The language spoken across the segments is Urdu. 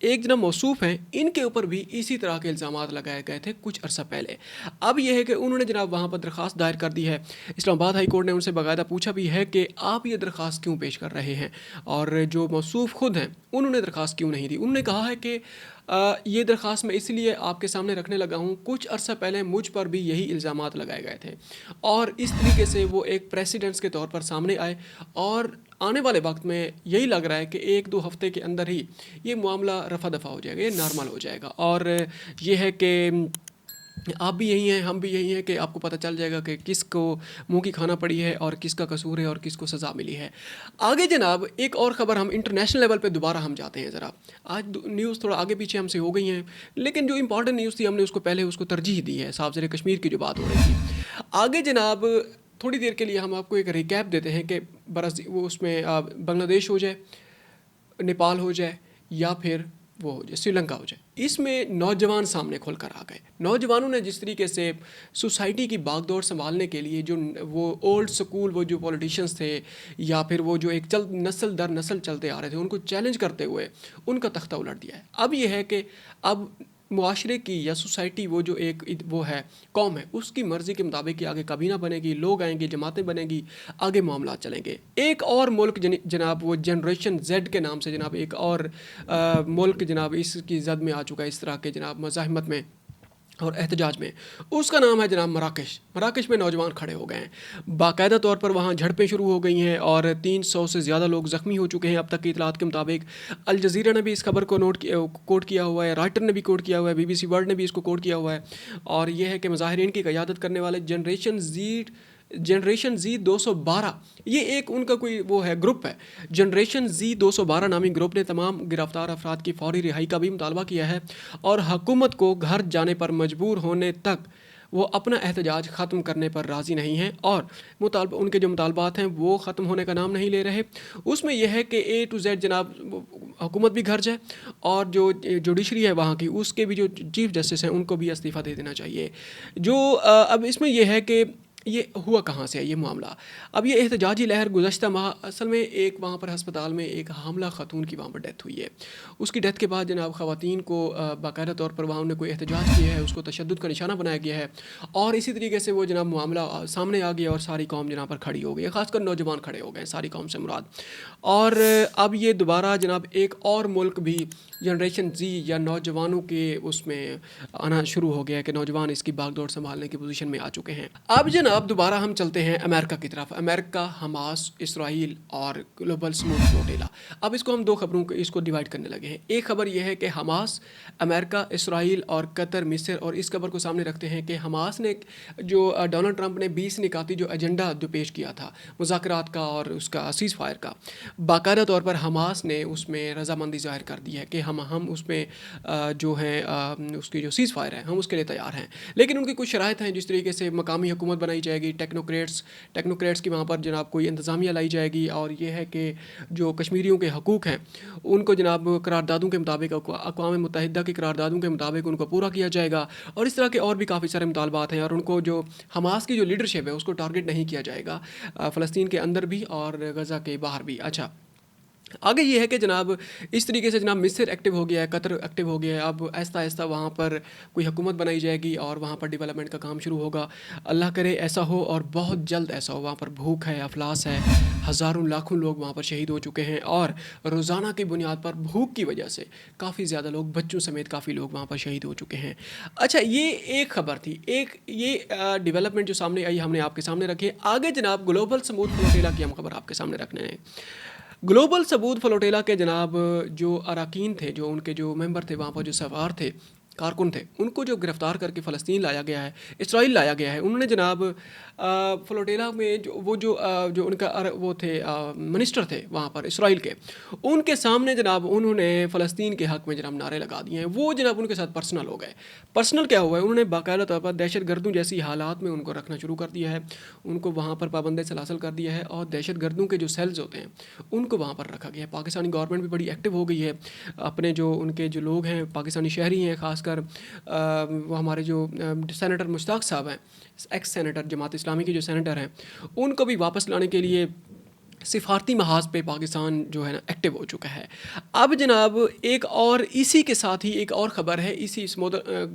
ایک جناب موصوف ہیں، ان کے اوپر بھی اسی طرح کے الزامات لگائے گئے تھے کچھ عرصہ پہلے۔ اب یہ ہے کہ انہوں نے جناب وہاں پر درخواست دائر کر دی ہے۔ اسلام آباد ہائی کورٹ نے ان سے باقاعدہ پوچھا بھی ہے کہ آپ یہ درخواست کیوں پیش کر رہے ہیں، اور جو موصوف خود ہیں انہوں نے درخواست کیوں نہیں دی۔ انہوں نے کہا ہے کہ یہ درخواست میں اس لیے آپ کے سامنے رکھنے لگا ہوں، کچھ عرصہ پہلے مجھ پر بھی یہی الزامات لگائے گئے تھے، اور اس طریقے سے وہ ایک پریسیڈنٹس کے طور پر سامنے آئے، اور آنے والے وقت میں یہی لگ رہا ہے کہ 1-2 ہفتے کے اندر ہی یہ معاملہ رفع دفع ہو جائے گا، یہ نارمل ہو جائے گا۔ اور یہ ہے کہ آپ بھی یہی ہیں، ہم بھی یہی ہیں کہ آپ کو پتہ چل جائے گا کہ کس کو منہ کی کھانا پڑی ہے اور کس کا قصور ہے اور کس کو سزا ملی ہے۔ آگے جناب ایک اور خبر، ہم انٹرنیشنل لیول پہ دوبارہ ہم جاتے ہیں ذرا۔ آج نیوز تھوڑا آگے پیچھے ہم سے ہو گئی ہیں، لیکن جو امپورٹنٹ نیوز تھی ہم نے اس کو پہلے اس کو ترجیح دی ہے، صاحب زیر کشمیر کی جو بات ہو رہی تھی۔ آگے جناب تھوڑی دیر کے لیے ہم آپ کو ایک ریکیپ دیتے ہیں کہ وہ اس میں بنگلہ دیش ہو جائے، نیپال ہو جائے، یا پھر وہ ہو جائے سری لنکا ہو جائے، اس میں نوجوان سامنے کھل کر آ گئے۔ نوجوانوں نے جس طریقے سے سوسائٹی کی باغ دوڑ سنبھالنے کے لیے جو وہ اولڈ سکول وہ جو پولیٹیشنز تھے، یا پھر وہ جو ایک نسل در نسل چلتے آ رہے تھے، ان کو چیلنج کرتے ہوئے ان کا تختہ الٹ دیا ہے۔ اب یہ ہے کہ اب معاشرے کی یا سوسائٹی وہ جو ایک وہ ہے قوم ہے، اس کی مرضی کے مطابق ہی آگے کابینہ بنے گی، لوگ آئیں گے، جماعتیں بنیں گی، آگے معاملات چلیں گے۔ ایک اور ملک جناب وہ جنریشن زیڈ کے نام سے جناب ایک اور ملک جناب اس کی زد میں آ چکا ہے، اس طرح کے جناب مزاحمت میں اور احتجاج میں، اس کا نام ہے جناب مراکش۔ مراکش میں نوجوان کھڑے ہو گئے ہیں، باقاعدہ طور پر وہاں جھڑپیں شروع ہو گئی ہیں، اور 300 سے زیادہ لوگ زخمی ہو چکے ہیں اب تک کی اطلاعات کے مطابق۔ الجزیرہ نے بھی اس خبر کو کوٹ کیا ہوا ہے، رائٹر نے بھی کوٹ کیا ہوا ہے، BBC ورلڈ نے بھی اس کو کوٹ کیا ہوا ہے، اور یہ ہے کہ مظاہرین کی قیادت کرنے والے جنریشن زی 212، یہ ایک ان کا کوئی وہ ہے گروپ ہے، جنریشن زی 212 نامی گروپ نے تمام گرفتار افراد کی فوری رہائی کا بھی مطالبہ کیا ہے، اور حکومت کو گھر جانے پر مجبور ہونے تک وہ اپنا احتجاج ختم کرنے پر راضی نہیں ہیں، اور ان کے جو مطالبات ہیں وہ ختم ہونے کا نام نہیں لے رہے۔ اس میں یہ ہے کہ A to Z جناب حکومت بھی گھر جائے، اور جو جوڈیشری ہے وہاں کی، اس کے بھی جو چیف جسٹس ہیں ان کو بھی استعفیٰ دے دینا چاہیے۔ جو اب اس میں یہ ہے کہ یہ ہوا کہاں سے ہے یہ معاملہ۔ اب یہ احتجاجی لہر گزشتہ ماہ اصل میں ایک وہاں پر ہسپتال میں ایک حاملہ خاتون کی وہاں پر ڈیتھ ہوئی ہے۔ اس کی ڈیتھ کے بعد جناب خواتین کو باقاعدہ طور پر وہاں انہوں نے کوئی احتجاج کیا ہے، اس کو تشدد کا نشانہ بنایا گیا ہے، اور اسی طریقے سے وہ جناب معاملہ سامنے آ گیا، اور ساری قوم جناب پر کھڑی ہو گئی ہے، خاص کر نوجوان کھڑے ہو گئے ہیں، ساری قوم سے مراد۔ اور اب یہ دوبارہ جناب ایک اور ملک بھی جنریشن زی یا نوجوانوں کے اس میں آنا شروع ہو گیا ہے کہ نوجوان اس کی باغ دوڑ سنبھالنے کی پوزیشن میں آ چکے ہیں۔ اب جناب دوبارہ ہم چلتے ہیں امریکہ کی طرف، امریکہ، حماس، اسرائیل اور گلوبل سموتھ فلوٹیلا۔ اب اس کو ہم 2 خبروں کو اس کو ڈیوائڈ کرنے لگے ہیں۔ ایک خبر یہ ہے کہ حماس، امریکہ، اسرائیل اور قطر، مصر، اور اس خبر کو سامنے رکھتے ہیں کہ حماس نے جو ڈونلڈ ٹرمپ نے 20 نکاتی جو ایجنڈا جو پیش کیا تھا مذاکرات کا اور اس کا سیز فائر کا، باقاعدہ طور پر حماس نے اس میں رضامندی ظاہر کر دی ہے کہ ہم اس میں جو ہیں اس کی جو سیز فائر ہے ہم اس کے لیے تیار ہیں، لیکن ان کی کچھ شرائط ہیں، جس طریقے سے مقامی حکومت بنائی جائے گی، ٹیکنوکریٹس کی وہاں پر جناب کوئی انتظامیہ لائی جائے گی، اور یہ ہے کہ جو کشمیریوں کے حقوق ہیں ان کو جناب قراردادوں کے مطابق، اقوام متحدہ کی قراردادوں کے مطابق ان کو پورا کیا جائے گا، اور اس طرح کے اور بھی کافی سارے مطالبات ہیں، اور ان کو جو حماس کی جو لیڈرشپ ہے اس کو ٹارگٹ نہیں کیا جائے گا، فلسطین کے اندر بھی اور غزہ کے باہر بھی۔ اچھا، آگے یہ ہے کہ جناب اس طریقے سے جناب مصر ایکٹیو ہو گیا ہے، قطر ایکٹیو ہو گیا ہے، اب آہستہ آہستہ وہاں پر کوئی حکومت بنائی جائے گی اور وہاں پر ڈیولپمنٹ کا کام شروع ہوگا۔ اللہ کرے ایسا ہو، اور بہت جلد ایسا ہو۔ وہاں پر بھوک ہے، افلاس ہے، ہزاروں لاکھوں لوگ وہاں پر شہید ہو چکے ہیں، اور روزانہ کی بنیاد پر بھوک کی وجہ سے کافی زیادہ لوگ، بچوں سمیت کافی لوگ وہاں پر شہید ہو چکے ہیں۔ اچھا، یہ ایک خبر تھی، ایک یہ ڈیولپمنٹ جو سامنے آئی ہم نے آپ کے سامنے رکھے۔ آگے جناب گلوبل سموتھ فلوٹیلا کی ہم خبر آپ کے سامنے رکھنے ہیں۔ گلوبل سموتھ فلوٹیلا کے جناب جو اراکین تھے، جو ان کے جو ممبر تھے وہاں پر، جو سوار تھے، کارکن تھے، ان کو جو گرفتار کر کے فلسطین لایا گیا ہے، اسرائیل لایا گیا ہے، انہوں نے جناب فلوٹیلا میں جو ان کا وہ تھے منسٹر تھے وہاں پر اسرائیل کے، ان کے سامنے جناب انہوں نے فلسطین کے حق میں جناب نعرے لگا دیے ہیں۔ وہ جناب ان کے ساتھ پرسنل ہو گئے۔ پرسنل کیا ہوا ہے، انہوں نے باقاعدہ طور پر دہشت گردوں جیسی حالات میں ان کو رکھنا شروع کر دیا ہے، ان کو وہاں پر پابند سلاسل کر دیا ہے، اور دہشت گردوں کے جو سیلز ہوتے ہیں ان کو وہاں پر رکھا گیا ہے۔ پاکستانی گورنمنٹ بھی بڑی ایکٹیو ہو گئی ہے، اپنے جو ان کے جو لوگ ہیں پاکستانی شہری ہیں، خاص کر وہ ہمارے جو سینیٹر مشتاق صاحب ہیں، ایکس سینیٹر جماعت اسلامی کے جو سینیٹر ہیں، ان کو بھی واپس لانے کے لیے سفارتی محاذ پہ پاکستان جو ہے نا ایکٹیو ہو چکا ہے۔ اب جناب ایک اور اسی کے ساتھ ہی ایک اور خبر ہے، اسی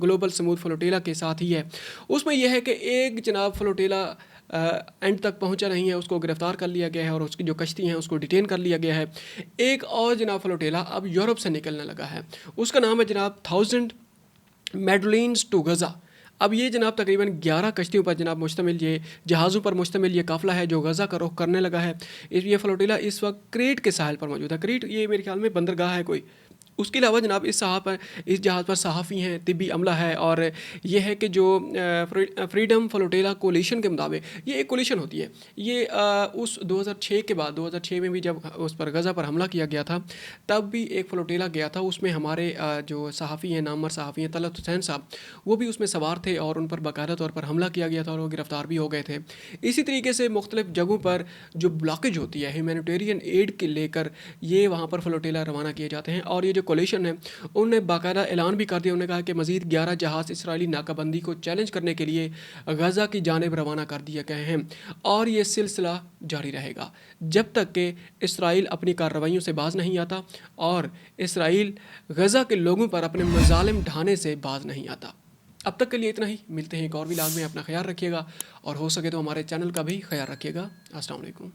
گلوبل سمودھ فلوٹیلا کے ساتھ ہی ہے، اس میں یہ ہے کہ ایک جناب فلوٹیلا اینڈ تک پہنچا نہیں ہے، اس کو گرفتار کر لیا گیا ہے اور اس کی جو کشتی ہیں اس کو ڈیٹین کر لیا گیا ہے۔ ایک اور جناب فلوٹیلا اب یورپ سے نکلنے لگا ہے، اس کا نام ہے جناب 1000 میڈلینز ٹو غزہ۔ اب یہ جناب تقریباً 11 کشتیوں پر جناب مشتمل، یہ جہازوں پر مشتمل یہ قافلہ ہے جو غزہ کا رخ کرنے لگا ہے۔ یہ فلوٹیلا اس وقت کریٹ کے ساحل پر موجود ہے۔ کریٹ یہ میرے خیال میں بندرگاہ ہے کوئی۔ اس کے علاوہ جناب اس جہاز پر صحافی ہیں، طبی عملہ ہے، اور یہ ہے کہ جو فریڈم فلوٹیلا کولیشن کے مطابق یہ ایک کولیشن ہوتی ہے، یہ اس 2006 کے بعد 2006 میں بھی جب اس پر غزہ پر حملہ کیا گیا تھا تب بھی ایک فلوٹیلا گیا تھا، اس میں ہمارے جو صحافی ہیں، نامور صحافی ہیں طلعت حسین صاحب، وہ بھی اس میں سوار تھے اور ان پر باقاعدہ طور پر حملہ کیا گیا تھا اور وہ گرفتار بھی ہو گئے تھے۔ اسی طریقے سے مختلف جگہوں پر جو بلاکیج ہوتی ہے ہیومینیٹیرین ایڈ کے لے کر یہ وہاں پر فلوٹیلا روانہ کیے جاتے ہیں، اور یہ جو کولیشن ہے انہوں نے باقاعدہ اعلان بھی کر دیا، انہوں نے کہا کہ مزید 11 جہاز اسرائیلی ناکہ بندی کو چیلنج کرنے کے لیے غزہ کی جانب روانہ کر دیے گئے ہیں، اور یہ سلسلہ جاری رہے گا جب تک کہ اسرائیل اپنی کارروائیوں سے باز نہیں آتا اور اسرائیل غزہ کے لوگوں پر اپنے مظالم ڈھانے سے باز نہیں آتا۔ اب تک کے لیے اتنا ہی، ملتے ہیں ایک اور ولاگ میں، اپنا خیال رکھیے گا اور ہو سکے تو ہمارے چینل کا بھی خیال رکھیے گا۔ السلام علیکم۔